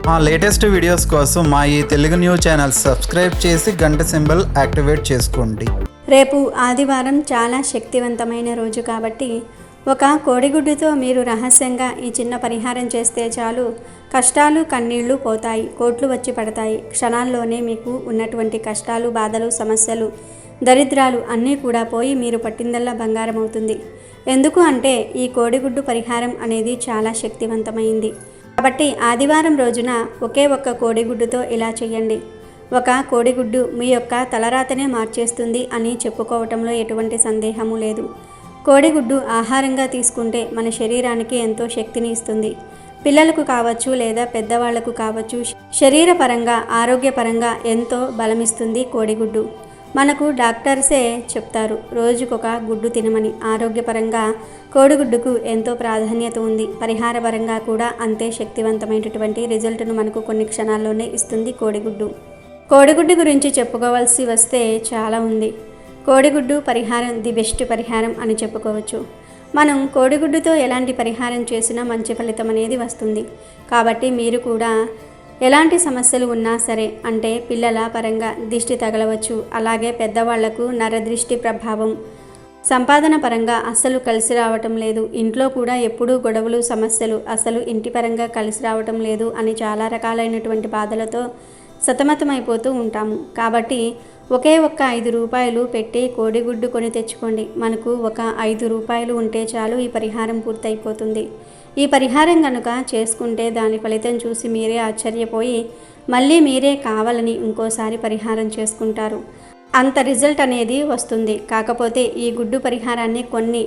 మా latest videos కోసం మా ఈ తెలుగు న్యూస్ ఛానల్ సబ్స్క్రైబ్ చేసి గంట సింబల్ యాక్టివేట్ చేసుకోండి. రేపు ఆదివారం చాలా శక్తివంతమైన రోజు కాబట్టి ఒక కోడిగుడ్డుతో మీరు రహస్యంగా ఈ చిన్న పరిహారం చేస్తే చాలు, కష్టాలు కన్నీళ్లు పోతాయి, కోట్లు వచ్చి పడతాయి. క్షణాల్లోనే మీకు ఉన్నటువంటి కష్టాలు, బాధలు, సమస్యలు, దరిద్రాలు అన్నీ కూడా పోయి మీరు పట్టిందల్లా బంగారం అవుతుంది. ఎందుకు అంటే ఈ కోడిగుడ్డు పరిహారం అనేది చాలా శక్తివంతమైంది కాబట్టి ఆదివారం రోజున ఒకే ఒక్క కోడిగుడ్డుతో ఇలా చేయండి. ఒక కోడిగుడ్డు మీ యొక్క తలరాతనే మార్చేస్తుంది అని చెప్పుకోవటంలో ఎటువంటి సందేహము లేదు. కోడిగుడ్డు ఆహారంగా తీసుకుంటే మన శరీరానికి ఎంతో శక్తిని ఇస్తుంది. పిల్లలకు కావచ్చు లేదా పెద్దవాళ్లకు కావచ్చు, శరీరపరంగా ఆరోగ్యపరంగా ఎంతో బలమిస్తుంది కోడిగుడ్డు. మనకు డాక్టర్సే చెప్తారు రోజుకొక గుడ్డు తినమని. ఆరోగ్యపరంగా కోడిగుడ్డుకు ఎంతో ప్రాధాన్యత ఉంది. పరిహారపరంగా కూడా అంతే శక్తివంతమైనటువంటి రిజల్ట్ను మనకు కొన్ని క్షణాల్లోనే ఇస్తుంది కోడిగుడ్డు. కోడిగుడ్డు గురించి చెప్పుకోవాల్సి వస్తే చాలా ఉంది. కోడిగుడ్డు పరిహారం ది బెస్ట్ పరిహారం అని చెప్పుకోవచ్చు. మనం కోడిగుడ్డుతో ఎలాంటి పరిహారం చేసినా మంచి ఫలితం అనేది వస్తుంది. కాబట్టి మీరు కూడా ఎలాంటి సమస్యలు ఉన్నా సరే, అంటే పిల్లల పరంగా దిష్టి తగలవచ్చు, అలాగే పెద్దవాళ్లకు నరదృష్టి ప్రభావం, సంపాదన పరంగా అస్సలు కలిసి రావటం లేదు, ఇంట్లో కూడా ఎప్పుడూ గొడవలు సమస్యలు, అసలు ఇంటి పరంగా కలిసి రావటం లేదు అని చాలా రకాలైనటువంటి బాధలతో సతమతమైపోతూ ఉంటాము. కాబట్టి ఒకే ఒక్క 5 రూపాయలు పెట్టి కోడిగుడ్డు కొని తెచ్చుకోండి. మనకు ఒక 5 రూపాయలు ఉంటే చాలు, ఈ పరిహారం పూర్తయిపోతుంది. ఈ పరిహారం కనుక చేసుకుంటే దాని ఫలితం చూసి మీరే ఆశ్చర్యపోయి మళ్ళీ మీరే కావాలని ఇంకోసారి పరిహారం చేసుకుంటారు. అంత రిజల్ట్ అనేది వస్తుంది. కాకపోతే ఈ గుడ్డు పరిహారాన్ని కొన్ని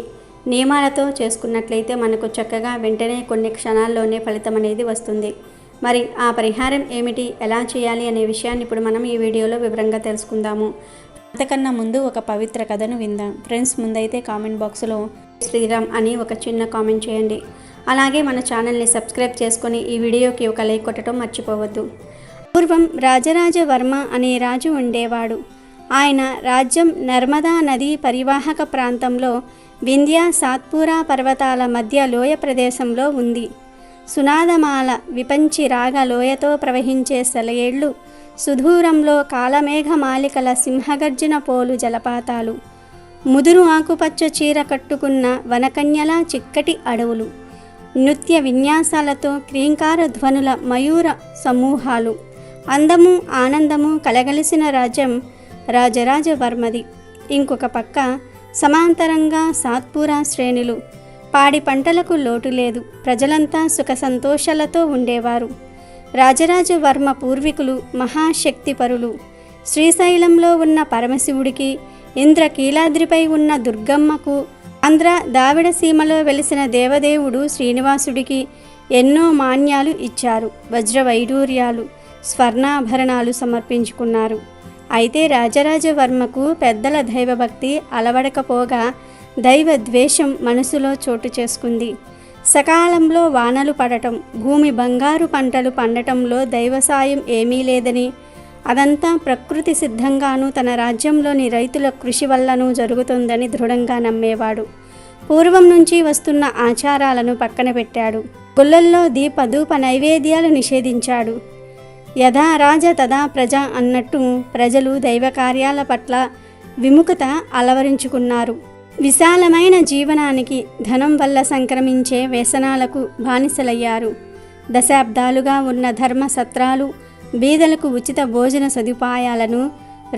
నియమాలతో చేసుకున్నట్లయితే మనకు చక్కగా వెంటనే కొన్ని క్షణాల్లోనే ఫలితం అనేది వస్తుంది. మరి ఆ పరిహారం ఏమిటి, ఎలా చేయాలి అనే విషయాన్ని ఇప్పుడు మనం ఈ వీడియోలో వివరంగా తెలుసుకుందాము. అంతకన్నా ముందు ఒక పవిత్ర కథను విందాం. ఫ్రెండ్స్, ముందైతే కామెంట్ బాక్స్లో శ్రీరామ్ అని ఒక చిన్న కామెంట్ చేయండి. అలాగే మన ఛానల్ని సబ్స్క్రైబ్ చేసుకొని ఈ వీడియోకి ఒక లైక్ కొట్టడం మర్చిపోవద్దు. పూర్వం రాజరాజవర్మ అనే రాజు ఉండేవాడు. ఆయన రాజ్యం నర్మదా నదీ పరివాహక ప్రాంతంలో వింధ్య సాత్పురా పర్వతాల మధ్య లోయ ప్రదేశంలో ఉంది. సునాదమాల విపంచి రాగ లోయతో ప్రవహించే సెలయేళ్లు, సుదూరంలో కాలమేఘమాలికల సింహగర్జన పోలు జలపాతాలు, ముదురు ఆకుపచ్చ చీర కట్టుకున్న వనకన్యల చిక్కటి అడవులు, నృత్య విన్యాసాలతో క్రీంకార ధ్వనుల మయూర సమూహాలు, అందము ఆనందము కలగలిసిన రాజ్యం రాజరాజవర్మది. ఇంకొక పక్క సమాంతరంగా సాత్పురా శ్రేణులు. పాడి పంటలకు లోటు లేదు. ప్రజలంతా సుఖ సంతోషాలతో ఉండేవారు. రాజరాజవర్మ పూర్వీకులు మహాశక్తిపరులు. శ్రీశైలంలో ఉన్న పరమశివుడికి, ఇంద్రకీలాద్రిపై ఉన్న దుర్గమ్మకు, ఆంధ్ర దావిడ సీమలో వెలిసిన దేవదేవుడు శ్రీనివాసుడికి ఎన్నో మాన్యాలు ఇచ్చారు. వజ్రవైడూర్యాలు, స్వర్ణాభరణాలు సమర్పించుకున్నారు. అయితే రాజరాజవర్మకు పెద్దల దైవభక్తి అలవడకపోగా దైవ ద్వేషం మనసులో చోటు చేసుకుంది. సకాలంలో వానలు పడటం, భూమి బంగారు పంటలు పండటంలో దైవ సాయం ఏమీ లేదని, అదంతా ప్రకృతి సిద్ధంగానూ తన రాజ్యంలోని రైతుల కృషి వల్లనూ జరుగుతుందని దృఢంగా నమ్మేవాడు. పూర్వం నుంచి వస్తున్న ఆచారాలను పక్కన పెట్టాడు. గుళ్ళల్లో దీపధూప నైవేద్యాలు నిషేధించాడు. యథా రాజ తదా ప్రజ అన్నట్టు ప్రజలు దైవ కార్యాల పట్ల విముఖత అలవరించుకున్నారు. విశాలమైన జీవనానికి, ధనం వల్ల సంక్రమించే వ్యసనాలకు బానిసలయ్యారు. దశాబ్దాలుగా ఉన్న ధర్మ సత్రాలు, బీదలకు ఉచిత భోజన సదుపాయాలను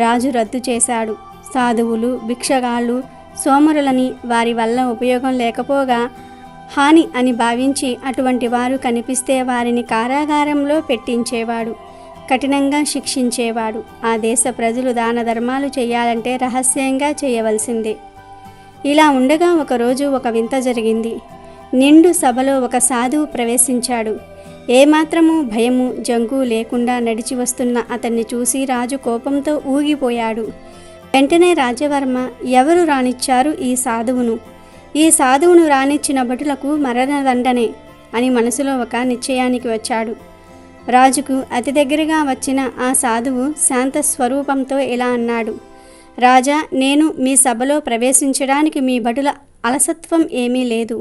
రాజు రద్దు చేశాడు. సాధువులు, భిక్షగాళ్ళు, సోమరులని వారి వల్ల ఉపయోగం లేకపోగా హాని అని భావించి అటువంటి వారు కనిపిస్తే వారిని కారాగారంలో పెట్టించేవాడు. కఠినంగా శిక్షించేవాడు. ఆ దేశ ప్రజలు దాన ధర్మాలు చేయాలంటే రహస్యంగా చేయవలసిందే. ఇలా ఉండగా ఒకరోజు ఒక వింత జరిగింది. నిండు సభలో ఒక సాధువు ప్రవేశించాడు. ఏమాత్రమూ భయము జంకు లేకుండా నడిచి వస్తున్న అతన్ని చూసి రాజు కోపంతో ఊగిపోయాడు. వెంటనే రాజవర్మ, ఎవరు రానిచ్చారు ఈ సాధువును? ఈ సాధువును రానిచ్చిన భటులకు మరణదండనే అని మనసులో ఒక నిశ్చయానికి వచ్చాడు. రాజుకు అతి దగ్గరగా వచ్చిన ఆ సాధువు శాంత స్వరూపంతో ఇలా అన్నాడు. రాజా, నేను మీ సభలో ప్రవేశించడానికి మీ భటుల అలసత్వం ఏమీ లేదు.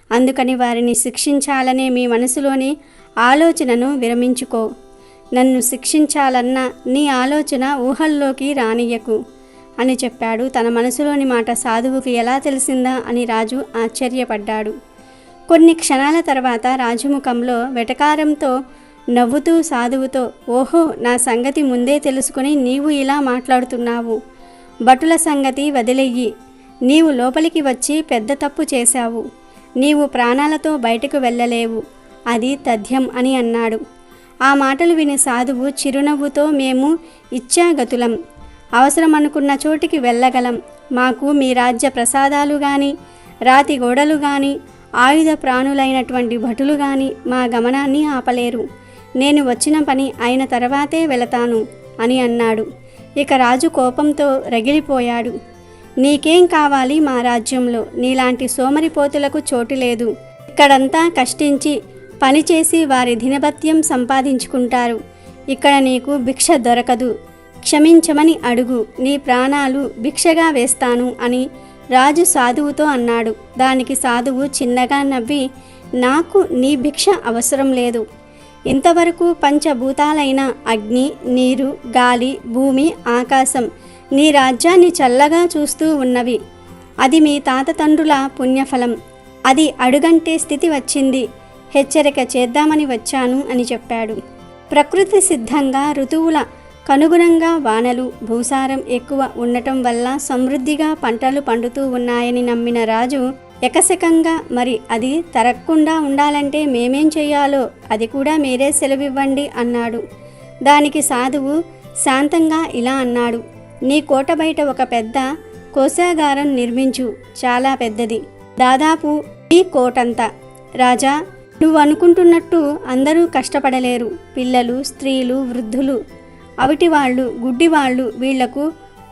అందుకని వారిని శిక్షించాలనే మీ మనసులోని ఆలోచనను విరమించుకో. నన్ను శిక్షించాలన్న నీ ఆలోచన ఊహల్లోకి రానియ్యకు అని చెప్పాడు. తన మనసులోని మాట సాధువుకు ఎలా తెలిసిందా అని రాజు ఆశ్చర్యపడ్డాడు. కొన్ని క్షణాల తర్వాత రాజు ముఖంలో వెటకారంతో నవ్వుతూ సాధువుతో, ఓహో, నా సంగతి ముందే తెలుసుకుని నీవు ఇలా మాట్లాడుతున్నావు. భటుల సంగతి వదిలెయ్యి. నీవు లోపలికి వచ్చి పెద్ద తప్పు చేశావు. నీవు ప్రాణాలతో బయటకు వెళ్ళలేవు. అది తథ్యం అని అన్నాడు. ఆ మాటలు విని సాధువు చిరునవ్వుతో, మేము ఇచ్చాగతులం, అవసరమనుకున్న చోటికి వెళ్ళగలం. మాకు మీ రాజ్య ప్రసాదాలు కానీ, రాతి గోడలు కానీ, ఆయుధ ప్రాణులైనటువంటి భటులు కానీ మా గమనాన్ని ఆపలేరు. నేను వచ్చిన పని అయిన తర్వాతే వెళతాను అని అన్నాడు. ఇక రాజు కోపంతో రగిలిపోయాడు. నీకేం కావాలి మా రాజ్యంలో? నీలాంటి సోమరిపోతులకు చోటు లేదు. ఇక్కడంతా కష్టించి పనిచేసి వారి దినభత్యం సంపాదించుకుంటారు. ఇక్కడ నీకు భిక్ష దొరకదు. క్షమించమని అడుగు, నీ ప్రాణాలు భిక్షగా వేస్తాను అని రాజు సాధువుతో అన్నాడు. దానికి సాధువు చిన్నగా నవ్వి, నాకు నీ భిక్ష అవసరం లేదు. ఇంతవరకు పంచభూతాలైన అగ్ని, నీరు, గాలి, భూమి, ఆకాశం నీ రాజ్యాన్ని చల్లగా చూస్తూ ఉన్నవి. అది మీ తాత తండ్రుల పుణ్యఫలం. అది అడుగంటే స్థితి వచ్చింది. హెచ్చరిక చేద్దామని వచ్చాను అని చెప్పాడు. ప్రకృతి సిద్ధంగా ఋతువుల కనుగుణంగా వానలు, భూసారం ఎక్కువ ఉండటం వల్ల సమృద్ధిగా పంటలు పండుతూ ఉన్నాయని నమ్మిన రాజు ఎకసకంగా, మరి అది తరగకుండా ఉండాలంటే మేమేం చెయ్యాలో అది కూడా మీరే సెలవివ్వండి అన్నాడు. దానికి సాధువు శాంతంగా ఇలా అన్నాడు, నీ కోట బయట ఒక పెద్ద కోశాగారం నిర్మించు. చాలా పెద్దది, దాదాపు ఈ కోటంతా. రాజా, నువ్వు అనుకుంటున్నట్టు అందరూ కష్టపడలేరు. పిల్లలు, స్త్రీలు, వృద్ధులు, అవిటివాళ్ళు, గుడ్డివాళ్ళు, వీళ్లకు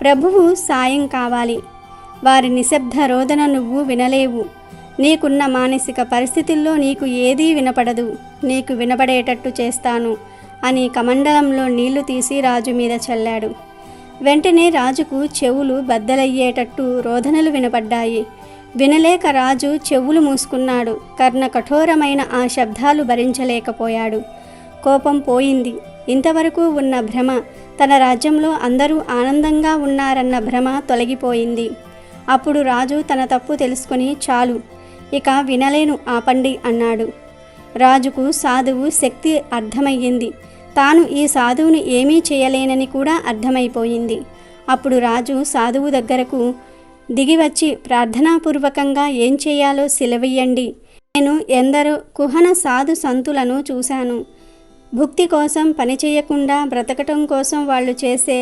ప్రభువు సాయం కావాలి. వారి నిశ్శబ్ద రోదన నువ్వు వినలేవు. నీకున్న మానసిక పరిస్థితుల్లో నీకు ఏదీ వినపడదు. నీకు వినపడేటట్టు చేస్తాను అని కమండలంలో నీళ్లు తీసి రాజు మీద చల్లాడు. వెంటనే రాజుకు చెవులు బద్దలయ్యేటట్టు రోదనలు వినపడ్డాయి. వినలేక రాజు చెవులు మూసుకున్నాడు. కర్ణ కఠోరమైన ఆ శబ్దాలు భరించలేకపోయాడు. కోపం పోయింది. ఇంతవరకు ఉన్న భ్రమ, తన రాజ్యంలో అందరూ ఆనందంగా ఉన్నారన్న భ్రమ తొలగిపోయింది. అప్పుడు రాజు తన తప్పు తెలుసుకుని, చాలు, ఇక వినలేను, ఆపండి అన్నాడు. రాజుకు సాధువు శక్తి అర్థమయ్యింది. తాను ఈ సాధువుని ఏమీ చేయలేనని కూడా అర్థమైపోయింది. అప్పుడు రాజు సాధువు దగ్గరకు దిగివచ్చి ప్రార్థనాపూర్వకంగా ఏం చేయాలో సెలవియ్యండి. నేను ఎందరో కుహన సాధు సంతులను చూశాను. భుక్తి కోసం పనిచేయకుండా బ్రతకటం కోసం వాళ్ళు చేసే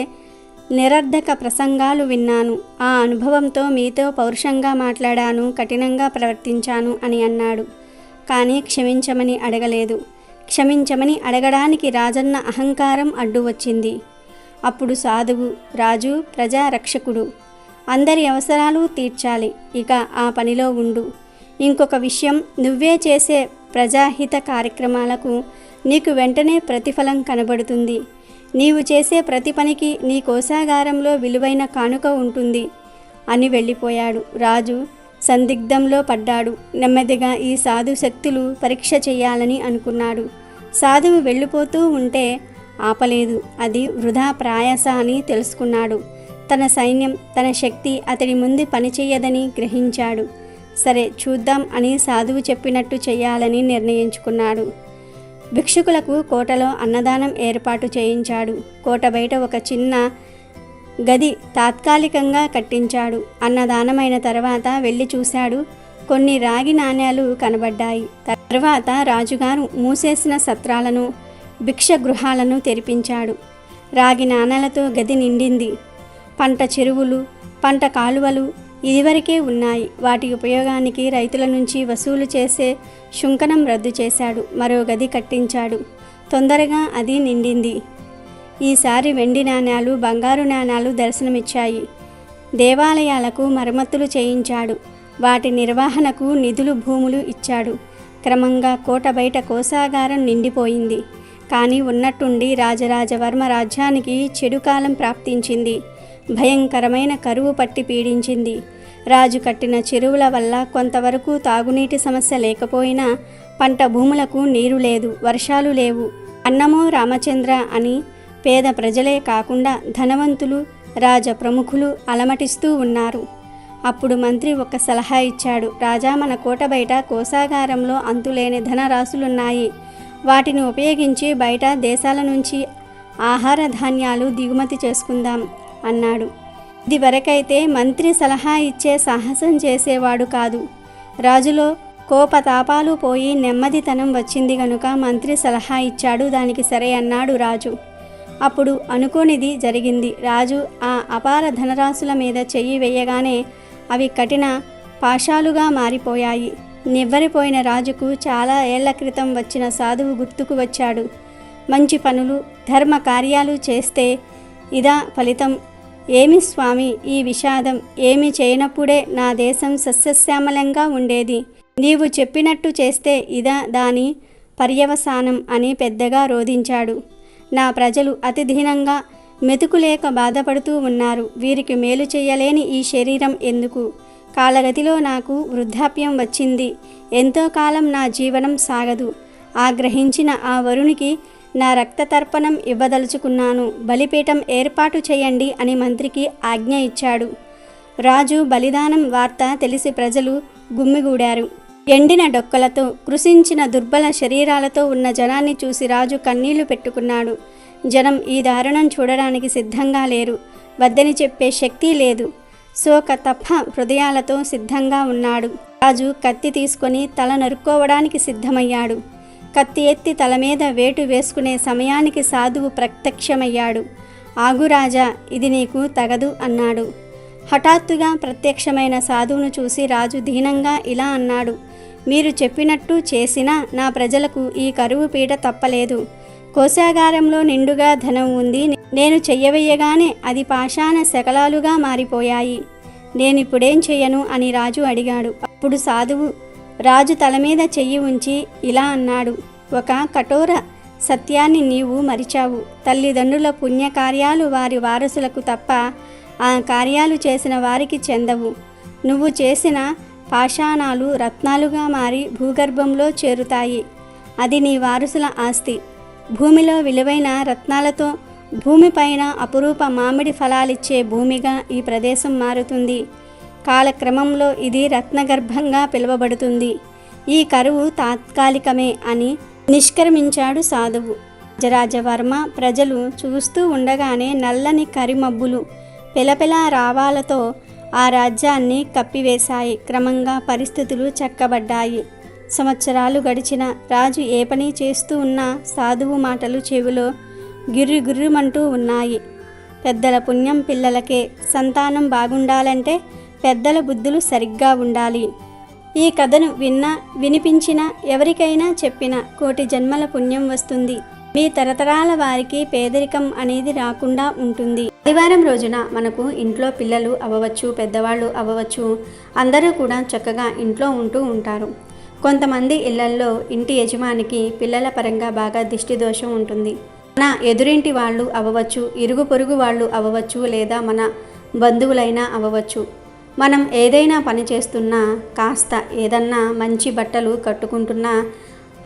నిరర్ధక ప్రసంగాలు విన్నాను. ఆ అనుభవంతో మీతో పౌరుషంగా మాట్లాడాను, కఠినంగా ప్రవర్తించాను అని అన్నాడు. కానీ క్షమించమని అడగలేదు. క్షమించమని అడగడానికి రాజన్న అహంకారం అడ్డు వచ్చింది. అప్పుడు సాధువు, రాజు ప్రజారక్షకుడు, అందరి అవసరాలు తీర్చాలి. ఇక ఆ పనిలో ఉండు. ఇంకొక విషయం, నువ్వే చేసే ప్రజాహిత కార్యక్రమాలకు నీకు వెంటనే ప్రతిఫలం కనబడుతుంది. నీవు చేసే ప్రతి పనికి నీ కోశాగారంలో విలువైన కానుక ఉంటుంది అని వెళ్ళిపోయాడు. రాజు సందిగ్ధంలో పడ్డాడు. నెమ్మదిగా ఈ సాధు శక్తులు పరీక్ష చేయాలని అనుకున్నాడు. సాధువు వెళ్ళిపోతూ ఉంటే ఆపలేదు. అది వృధా ప్రయాస అని తెలుసుకున్నాడు. తన సైన్యం, తన శక్తి అతడి ముందు పనిచేయదని గ్రహించాడు. సరే చూద్దాం అని సాధువు చెప్పినట్టు చేయాలని నిర్ణయించుకున్నాడు. భిక్షుకులకు కోటలో అన్నదానం ఏర్పాటు చేయించాడు. కోట బయట ఒక చిన్న గది తాత్కాలికంగా కట్టించాడు. అన్నదానమైన తర్వాత వెళ్ళి చూశాడు. కొన్ని రాగి నాణేలు కనబడ్డాయి. తర్వాత రాజుగారు మూసేసిన సత్రాలను, భిక్ష గృహాలను తెరిపించాడు. రాగి నాణేలతో గది నిండింది. పంట చెరువులు, పంట కాలువలు ఇదివరకే ఉన్నాయి. వాటి ఉపయోగానికి రైతుల నుంచి వసూలు చేసే శుంకనం రద్దు చేశాడు. మరో గది కట్టించాడు. తొందరగా అది నిండింది. ఈసారి వెండి నాణేలు, బంగారు నాణేలు దర్శనమిచ్చాయి. దేవాలయాలకు మరమ్మతులు చేయించాడు. వాటి నిర్వహణకు నిధులు, భూములు ఇచ్చాడు. క్రమంగా కోట బయట కోశాగారం నిండిపోయింది. కానీ ఉన్నట్టుండి రాజరాజవర్మ రాజ్యానికి చెడు కాలం ప్రాప్తించింది. భయంకరమైన కరువు పట్టి పీడించింది. రాజు కట్టిన చెరువుల వల్ల కొంతవరకు తాగునీటి సమస్య లేకపోయినా పంట భూములకు నీరు లేదు, వర్షాలు లేవు. అన్నమో రామచంద్ర అని పేద ప్రజలే కాకుండా ధనవంతులు, రాజ ప్రముఖులు అలమటిస్తూ ఉన్నారు. అప్పుడు మంత్రి ఒక సలహా ఇచ్చాడు. రాజా, మన కోట బయట కోశాగారంలో అంతులేని ధనరాశులున్నాయి. వాటిని ఉపయోగించి బయట దేశాల నుంచి ఆహార ధాన్యాలు దిగుమతి చేసుకుందాం అన్నాడు. ఇది వరకైతే మంత్రి సలహా ఇచ్చే సాహసం చేసేవాడు కాదు. రాజులో కోపతాపాలు పోయి నెమ్మదితనం వచ్చింది గనుక మంత్రి సలహా ఇచ్చాడు. దానికి సరే అన్నాడు రాజు. అప్పుడు అనుకోనిది జరిగింది. రాజు ఆ అపార ధనరాశుల మీద చెయ్యి వేయగానే అవి కఠిన పాశాలుగా మారిపోయాయి. నివ్వెరపోయిన రాజుకు చాలా ఏళ్ల క్రితం వచ్చిన సాధువు గుర్తుకు వచ్చాడు. మంచి పనులు, ధర్మ కార్యాలు చేస్తే ఇదా ఫలితం? ఏమి స్వామి ఈ విషాదం? ఏమి చేయనప్పుడే నా దేశం సస్యశ్యామలంగా ఉండేది. నీవు చెప్పినట్టు చేస్తే ఇదా దాని పర్యవసానం అని పెద్దగా రోధించాడు. నా ప్రజలు అతి దీనంగా మెతుకులేక బాధపడుతూ ఉన్నారు. వీరికి మేలు చేయలేని ఈ శరీరం ఎందుకు? కాలగతిలో నాకు వృద్ధాప్యం వచ్చింది. ఎంతో కాలం నా జీవనం సాగదు. ఆగ్రహించిన ఆ వరునికి నా రక్తతర్పణం ఇవ్వదలుచుకున్నాను. బలిపీఠం ఏర్పాటు చేయండి అని మంత్రికి ఆజ్ఞ ఇచ్చాడు. రాజు బలిదానం వార్త తెలిసి ప్రజలు గుమ్మిగూడారు. ఎండిన డొక్కలతో, కృశించిన దుర్బల శరీరాలతో ఉన్న జనాన్ని చూసి రాజు కన్నీళ్లు పెట్టుకున్నాడు. జనం ఈ దారుణం చూడడానికి సిద్ధంగా లేరు. వద్దని చెప్పే శక్తి లేదు. శోక తప్ప హృదయాలతో సిద్ధంగా ఉన్నాడు. రాజు కత్తి తీసుకొని తల నరుక్కోవడానికి సిద్ధమయ్యాడు. కత్తి ఎత్తి తల మీద వేటు వేసుకునే సమయానికి సాధువు ప్రత్యక్షమయ్యాడు. ఆగు రాజా, ఇది నీకు తగదు అన్నాడు. హఠాత్తుగా ప్రత్యక్షమైన సాధువును చూసి రాజు దీనంగా ఇలా అన్నాడు. మీరు చెప్పినట్టు చేసినా నా ప్రజలకు ఈ కరువు పీడ తప్పలేదు. కోశాగారంలో నిండుగా ధనం ఉంది. నేను చెయ్యవేయగానే అది పాషాణ శకలాలుగా మారిపోయాయి. నేనిప్పుడేం చెయ్యను అని రాజు అడిగాడు. అప్పుడు సాధువు రాజు తల మీద చెయ్యి ఉంచి ఇలా అన్నాడు. ఒక కఠోర సత్యాన్ని నీవు మరిచావు. తల్లిదండ్రుల పుణ్యకార్యాలు వారి వారసులకు తప్ప ఆ కార్యాలు చేసిన వారికి చెందవు. నువ్వు చేసిన పాషాణాలు రత్నాలుగా మారి భూగర్భంలో చేరుతాయి. అది నీ వారసుల ఆస్తి. భూమిలో విలువైన రత్నాలతో భూమిపైన అపురూప మామిడి ఫలాలిచ్చే భూమిగా ఈ ప్రదేశం మారుతుంది. కాలక్రమంలో ఇది రత్నగర్భంగా పిలువబడుతుంది. ఈ కరువు తాత్కాలికమే అని నిష్క్రమించాడు సాధువు. రాజరాజవర్మ ప్రజలు చూస్తూ ఉండగానే నల్లని కరిమబ్బులు పెలపెలా రావాలతో ఆ రాజ్యాన్ని కప్పివేశాయి. క్రమంగా పరిస్థితులు చక్కబడ్డాయి. సంవత్సరాలు గడిచిన రాజు ఏ పని చేస్తూ ఉన్నా సాధువు మాటలు చెవిలో గిర్రుమంటూ ఉన్నాయి. పెద్దల పుణ్యం పిల్లలకే. సంతానం బాగుండాలంటే పెద్దల బుద్ధులు సరిగ్గా ఉండాలి. ఈ కథను విన్నా, వినిపించినా, ఎవరికైనా చెప్పినా కోటి జన్మల పుణ్యం వస్తుంది. మీ తరతరాల వారికి పేదరికం అనేది రాకుండా ఉంటుంది. ఆదివారం రోజున మనకు ఇంట్లో పిల్లలు అవ్వవచ్చు, పెద్దవాళ్ళు అవ్వవచ్చు, అందరూ కూడా చక్కగా ఇంట్లో ఉంటూ ఉంటారు. కొంతమంది ఇళ్లల్లో ఇంటి యజమానికి పిల్లల పరంగా బాగా దిష్టి దోషం ఉంటుంది. మన ఎదురింటి వాళ్ళు అవ్వవచ్చు, ఇరుగు పొరుగు వాళ్ళు అవ్వవచ్చు, లేదా మన బంధువులైనా అవ్వవచ్చు. మనం ఏదైనా పని చేస్తున్నా, కాస్త ఏదన్నా మంచి బట్టలు కట్టుకుంటున్నా,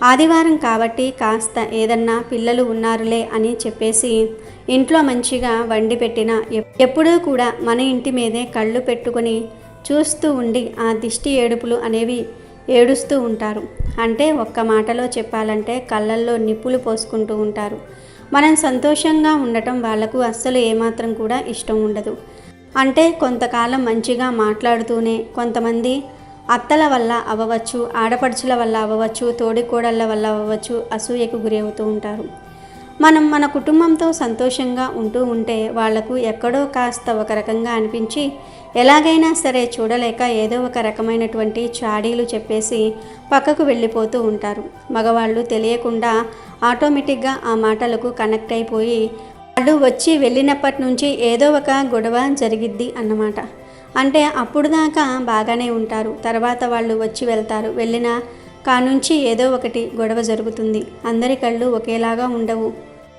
ఆదివారం కాబట్టి కాస్త ఏదన్నా పిల్లలు ఉన్నారులే అని చెప్పేసి ఇంట్లో మంచిగా వండి పెట్టినా ఎప్పుడూ కూడా మన ఇంటి మీదే కళ్ళు పెట్టుకొని చూస్తూ ఉండి ఆ దిష్టి ఏడుపులు అనేవి ఏడుస్తూ ఉంటారు. అంటే ఒక్క మాటలో చెప్పాలంటే కళ్ళల్లో నిప్పులు పోసుకుంటూ ఉంటారు. మనం సంతోషంగా ఉండటం వాళ్లకు అస్సలు ఏమాత్రం కూడా ఇష్టం ఉండదు. అంటే కొంతకాలం మంచిగా మాట్లాడుతూనే కొంతమంది అత్తల వల్ల అవ్వవచ్చు, ఆడపడుచుల వల్ల అవ్వవచ్చు, తోడికోడళ్ళ వల్ల అవ్వవచ్చు, అసూయకు గురి అవుతూ ఉంటారు. మనం మన కుటుంబంతో సంతోషంగా ఉంటూ ఉంటే వాళ్లకు ఎక్కడో కాస్త ఒక రకంగా అనిపించి ఎలాగైనా సరే చూడలేక ఏదో ఒక రకమైనటువంటి చాడీలు చెప్పేసి పక్కకు వెళ్ళిపోతూ ఉంటారు. మగవాళ్ళు తెలియకుండా ఆటోమేటిక్గా ఆ మాటలకు కనెక్ట్ అయిపోయి వాళ్ళు వచ్చి వెళ్ళినప్పటి నుంచి ఏదో ఒక గొడవ జరిగిద్ది అన్నమాట. అంటే అప్పుడు దాకా బాగానే ఉంటారు. తర్వాత వాళ్ళు వచ్చి వెళ్తారు. వెళ్ళిన కానుంచి ఏదో ఒకటి గొడవ జరుగుతుంది. అందరి కళ్ళు ఒకేలాగా ఉండవు.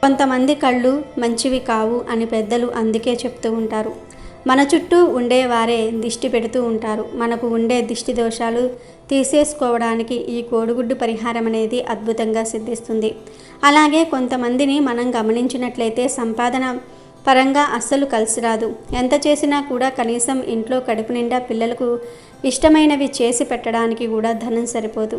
కొంతమంది కళ్ళు మంచివి కావు అని పెద్దలు అందుకే చెప్తూ ఉంటారు. మన చుట్టూ ఉండేవారే దిష్టి పెడుతూ ఉంటారు. మనకు ఉండే దిష్టి దోషాలు తీసేసుకోవడానికి ఈ కోడిగుడ్డు పరిహారం అనేది అద్భుతంగా సిద్ధిస్తుంది. అలాగే కొంతమందిని మనం గమనించినట్లయితే సంపాదన పరంగా అస్సలు కలిసి రాదు. ఎంత చేసినా కూడా కనీసం ఇంట్లో కడుపు నిండా పిల్లలకు ఇష్టమైనవి చేసి పెట్టడానికి కూడా ధనం సరిపోదు.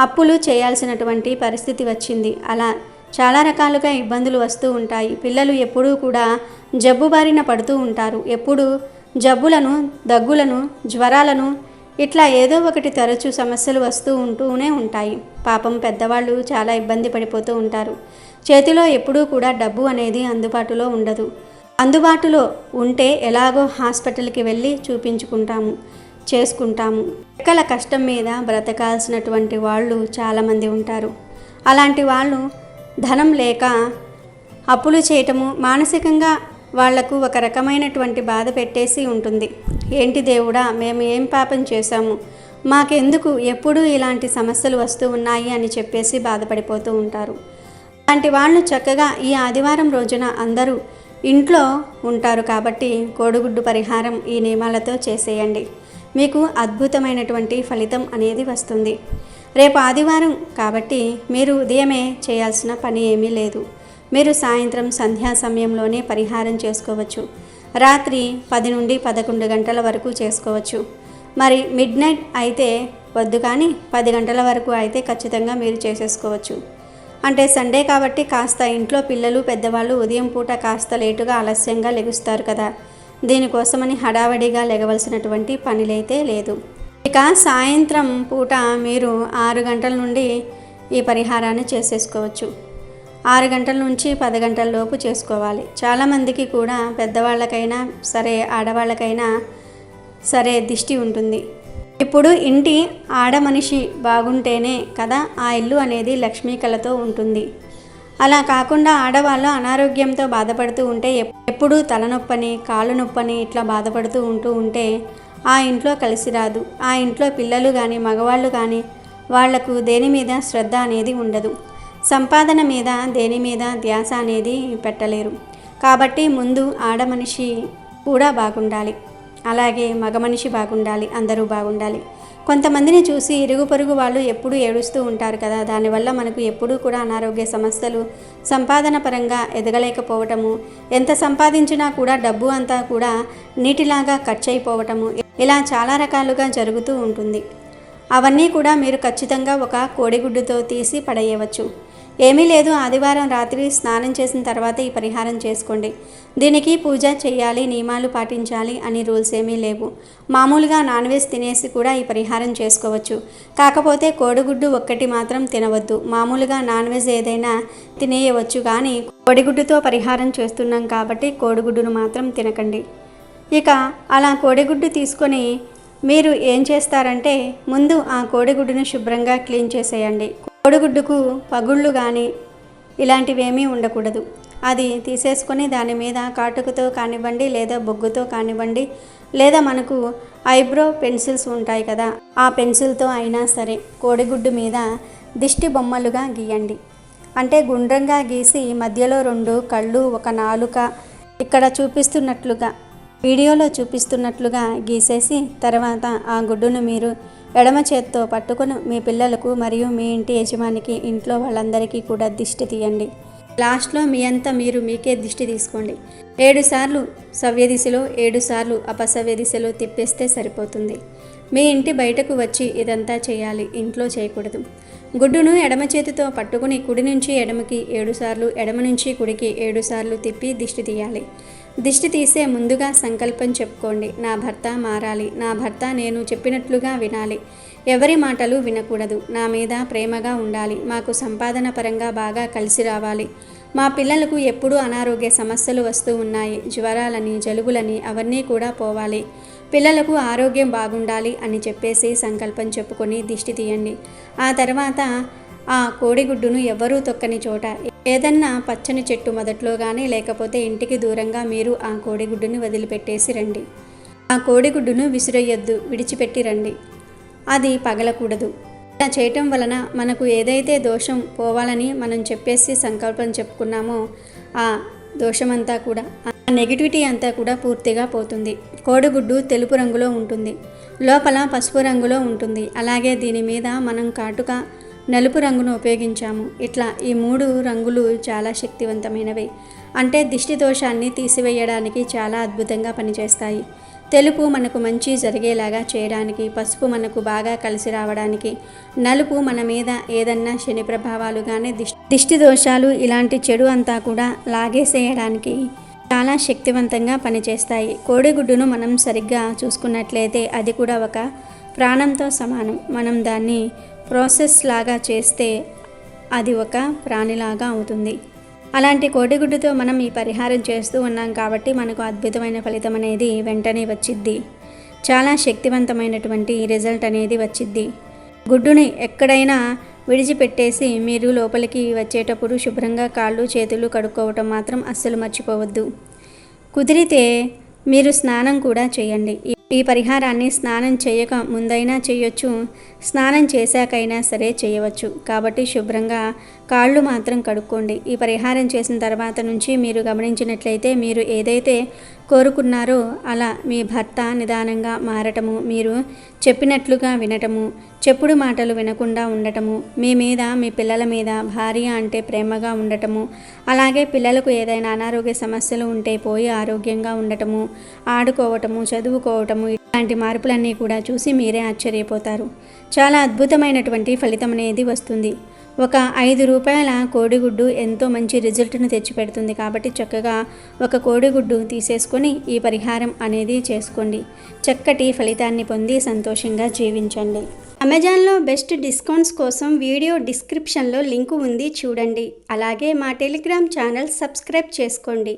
అప్పులు చేయాల్సినటువంటి పరిస్థితి వచ్చింది. అలా చాలా రకాలుగా ఇబ్బందులు వస్తూ ఉంటాయి. పిల్లలు ఎప్పుడూ కూడా జబ్బు బారిన పడుతూ ఉంటారు. ఎప్పుడు జబ్బులను, దగ్గులను, జ్వరాలను ఇట్లా ఏదో ఒకటి తరచూ సమస్యలు ఉంటూనే ఉంటాయి. పాపం పెద్దవాళ్ళు చాలా ఇబ్బంది పడిపోతూ ఉంటారు. చేతిలో ఎప్పుడూ కూడా డబ్బు అనేది అందుబాటులో ఉండదు. అందుబాటులో ఉంటే ఎలాగో హాస్పిటల్కి వెళ్ళి చూపించుకుంటాము, చేసుకుంటాము. రెక్కల కష్టం మీద బ్రతకాల్సినటువంటి వాళ్ళు చాలామంది ఉంటారు. అలాంటి వాళ్ళు ధనం లేక అప్పులు చేయటము మానసికంగా వాళ్లకు ఒక రకమైనటువంటి బాధ పెట్టేసి ఉంటుంది. ఏంటి దేవుడా, మేము ఏం పాపం చేశాము, మాకెందుకు ఎప్పుడూ ఇలాంటి సమస్యలు వస్తూ ఉన్నాయి అని చెప్పేసి బాధపడిపోతూ ఉంటారు. అలాంటి వాళ్ళు చక్కగా ఈ ఆదివారం రోజున అందరూ ఇంట్లో ఉంటారు కాబట్టి కోడిగుడ్డు పరిహారం ఈ నియమాలతో చేసేయండి. మీకు అద్భుతమైనటువంటి ఫలితం అనేది వస్తుంది. రేపు ఆదివారం కాబట్టి మీరు ఉదయమే చేయాల్సిన పని ఏమీ లేదు. మీరు సాయంత్రం సంధ్యా సమయంలోనే పరిహారం చేసుకోవచ్చు. రాత్రి 10 నుండి 11 గంటల వరకు చేసుకోవచ్చు. మరి మిడ్ నైట్ అయితే వద్దు, కానీ 10 గంటల వరకు అయితే ఖచ్చితంగా మీరు చేసేసుకోవచ్చు. అంటే సండే కాబట్టి కాస్త ఇంట్లో పిల్లలు, పెద్దవాళ్ళు ఉదయం పూట కాస్త లేటుగా ఆలస్యంగా లెగుస్తారు కదా, దీనికోసమని హడావడిగా లెగవలసినటువంటి పనిలైతే లేదు. ఇక సాయంత్రం పూట మీరు 6 గంటల నుండి ఈ పరిహారాన్ని చేసేసుకోవచ్చు. 6 గంటల నుంచి 10 గంటల లోపు చేసుకోవాలి. చాలామందికి కూడా పెద్దవాళ్ళకైనా సరే, ఆడవాళ్ళకైనా సరే దిష్టి ఉంటుంది. ఇప్పుడు ఇంటి ఆడమనిషి బాగుంటేనే కదా ఆ ఇల్లు అనేది లక్ష్మీ కళతో ఉంటుంది. అలా కాకుండా ఆడవాళ్ళు అనారోగ్యంతో బాధపడుతూ ఉంటే, ఎప్పుడూ తలనొప్పని, కాళ్ళు నొప్పని ఇట్లా బాధపడుతూ ఉంటే ఆ ఇంట్లో కలిసి రాదు. ఆ ఇంట్లో పిల్లలు కానీ, మగవాళ్ళు కానీ వాళ్లకు దేని మీద శ్రద్ధ అనేది ఉండదు. సంపాదన మీద, దేని మీద ధ్యాస అనేది పెట్టలేరు. కాబట్టి ముందు ఆడమనిషి కూడా బాగుండాలి, అలాగే మగ మనిషి బాగుండాలి, అందరూ బాగుండాలి. కొంతమందిని చూసి ఇరుగు పొరుగు వాళ్ళు ఎప్పుడూ ఏడుస్తూ ఉంటారు కదా, దానివల్ల మనకు ఎప్పుడూ కూడా అనారోగ్య సమస్యలు, సంపాదన పరంగా ఎదగలేకపోవటము, ఎంత సంపాదించినా కూడా డబ్బు అంతా కూడా నీటిలాగా ఖర్చు అయిపోవటము, ఇలా చాలా రకాలుగా జరుగుతూ ఉంటుంది. అవన్నీ కూడా మీరు ఖచ్చితంగా ఒక కోడిగుడ్డుతో తీసి పడేయవచ్చు. ఏమీ లేదు, ఆదివారం రాత్రి స్నానం చేసిన తర్వాత ఈ పరిహారం చేసుకోండి. దీనికి పూజ చేయాలి, నియమాలు పాటించాలి అని రూల్స్ ఏమీ లేవు. మామూలుగా నాన్ వెజ్ తినేసి కూడా ఈ పరిహారం చేసుకోవచ్చు. కాకపోతే కోడిగుడ్డు ఒక్కటి మాత్రం తినవద్దు. మామూలుగా నాన్ వెజ్ ఏదైనా తినేయవచ్చు, కానీ కోడిగుడ్డుతో పరిహారం చేస్తున్నాం కాబట్టి కోడిగుడ్డును మాత్రం తినకండి. ఇక అలా కోడిగుడ్డు తీసుకొని మీరు ఏం చేస్తారంటే, ముందు ఆ కోడిగుడ్డును శుభ్రంగా క్లీన్ చేసేయండి. కోడిగుడ్డుకు పగుళ్ళు కానీ ఇలాంటివేమీ ఉండకూడదు. అది తీసేసుకొని దాని మీద కాటుకతో కానివ్వండి, లేదా బొగ్గుతో కానివ్వండి, లేదా మనకు ఐబ్రో పెన్సిల్స్ ఉంటాయి కదా, ఆ పెన్సిల్తో అయినా సరే కోడిగుడ్డు మీద దిష్టి బొమ్మలుగా గీయండి. అంటే గుండ్రంగా గీసి మధ్యలో 2 కళ్ళు, ఒక నాలుక ఇక్కడ చూపిస్తున్నట్లుగా, వీడియోలో చూపిస్తున్నట్లుగా గీసేసి తర్వాత ఆ గుడ్డును మీరు ఎడమ చేత్తో పట్టుకొని మీ పిల్లలకు మరియు మీ ఇంటి యజమానికి, ఇంట్లో వాళ్ళందరికీ కూడా దిష్టి తీయండి. లాస్ట్లో మీ అంతా మీరు మీకే దిష్టి తీసుకోండి. 7 సార్లు సవ్య దిశలో, 7 సార్లు అపసవ్య దిశలో తిప్పేస్తే సరిపోతుంది. మీ ఇంటి బయటకు వచ్చి ఇదంతా చేయాలి, ఇంట్లో చేయకూడదు. గుడ్డును ఎడమ చేతితో పట్టుకుని కుడి నుంచి ఎడమకి 7 సార్లు, ఎడమ నుంచి కుడికి 7 సార్లు తిప్పి దిష్టి తీయాలి. దిష్టి తీసే ముందుగా సంకల్పం చెప్పుకోండి. నా భర్త మారాలి, నా భర్త నేను చెప్పినట్లుగా వినాలి, ఎవరి మాటలు వినకూడదు, నా మీద ప్రేమగా ఉండాలి, మాకు సంపాదన పరంగా బాగా కలిసి రావాలి, మా పిల్లలకు ఎప్పుడూ అనారోగ్య సమస్యలు వస్తూ ఉన్నాయి, జ్వరాలని, జలుబులని అవన్నీ కూడా పోవాలి, పిల్లలకు ఆరోగ్యం బాగుండాలి అని చెప్పేసి సంకల్పం చెప్పుకొని దిష్టి తీయండి. ఆ తర్వాత ఆ కోడిగుడ్డును ఎవ్వరూ తొక్కని చోట, ఏదన్నా పచ్చని చెట్టు మొదట్లో కానీ లేకపోతే ఇంటికి దూరంగా మీరు ఆ కోడిగుడ్డుని వదిలిపెట్టేసి రండి. ఆ కోడిగుడ్డును విసిరేయొద్దు, విడిచిపెట్టి రండి. అది పగలకూడదు. ఇలా చేయటం వలన మనకు ఏదైతే దోషం పోవాలని మనం చెప్పేసి సంకల్పం చెప్పుకున్నామో ఆ దోషమంతా కూడా ఆ నెగిటివిటీ అంతా కూడా పూర్తిగా పోతుంది. కోడిగుడ్డు తెలుపు రంగులో ఉంటుంది, లోపల పసుపు రంగులో ఉంటుంది. అలాగే దీని మీద మనం కాటుక నలుపు రంగును ఉపయోగించాము. ఇట్లా ఈ 3 రంగులు చాలా శక్తివంతమైనవి. అంటే దిష్టి దోషాన్ని తీసివేయడానికి చాలా అద్భుతంగా పనిచేస్తాయి. తెలుపు మనకు మంచి జరిగేలాగా చేయడానికి, పసుపు మనకు బాగా కలిసి రావడానికి, నలుపు మన మీద ఏదన్నా శని ప్రభావాలు కానీ దిష్టి దోషాలు ఇలాంటి చెడు అంతా కూడా లాగేసేయడానికి చాలా శక్తివంతంగా పనిచేస్తాయి. కోడిగుడ్డును మనం సరిగ్గా చూసుకున్నట్లయితే అది కూడా ఒక ప్రాణంతో సమానం. మనం దాన్ని ప్రాసెస్ లాగా చేస్తే అది ఒక ప్రాణిలాగా అవుతుంది. అలాంటి కోడిగుడ్డుతో మనం ఈ పరిహారం చేస్తూ ఉన్నాం కాబట్టి మనకు అద్భుతమైన ఫలితం అనేది వెంటనే వచ్చిద్ది. చాలా శక్తివంతమైనటువంటి రిజల్ట్ అనేది వచ్చిద్ది. గుడ్డుని ఎక్కడైనా విడిచిపెట్టేసి మీరు లోపలికి వచ్చేటప్పుడు శుభ్రంగా కాళ్ళు చేతులు కడుక్కోవటం మాత్రం అస్సలు మర్చిపోవద్దు. కుదిరితే మీరు స్నానం కూడా చేయండి. ఈ పరిహారాన్ని స్నానం చేయక ముందైనా చేయొచ్చు, స్నానం చేశాకైనా సరే చేయవచ్చు. కాబట్టి శుభ్రంగా కాళ్ళు మాత్రం కడుక్కోండి. ఈ పరిహారం చేసిన తర్వాత నుంచి మీరు గమనించినట్లయితే మీరు ఏదైతే కోరుకున్నారో అలా మీ భర్త నిదానంగా మారటము, మీరు చెప్పినట్లుగా వినటము, చెప్పుడు మాటలు వినకుండా ఉండటము, మీ మీద మీ పిల్లల మీద భార్య అంటే ప్రేమగా ఉండటము, అలాగే పిల్లలకు ఏదైనా అనారోగ్య సమస్యలు ఉంటే పోయి ఆరోగ్యంగా ఉండటము, ఆడుకోవటము, చదువుకోవటము, ఇలాంటి మార్పులన్నీ కూడా చూసి మీరే ఆశ్చర్యపోతారు. చాలా అద్భుతమైనటువంటి ఫలితం అనేది వస్తుంది. ఒక 5 రూపాయల కోడిగుడ్డు ఎంతో మంచి రిజల్ట్ను తెచ్చిపెడుతుంది. కాబట్టి చక్కగా ఒక కోడిగుడ్డు తీసేసుకొని ఈ పరిహారం అనేది చేసుకోండి. చక్కటి ఫలితాన్ని పొంది సంతోషంగా జీవించండి. అమెజాన్లో బెస్ట్ డిస్కౌంట్స్ కోసం వీడియో డిస్క్రిప్షన్లో లింకు ఉంది, చూడండి. అలాగే మా టెలిగ్రామ్ ఛానల్ సబ్స్క్రైబ్ చేసుకోండి.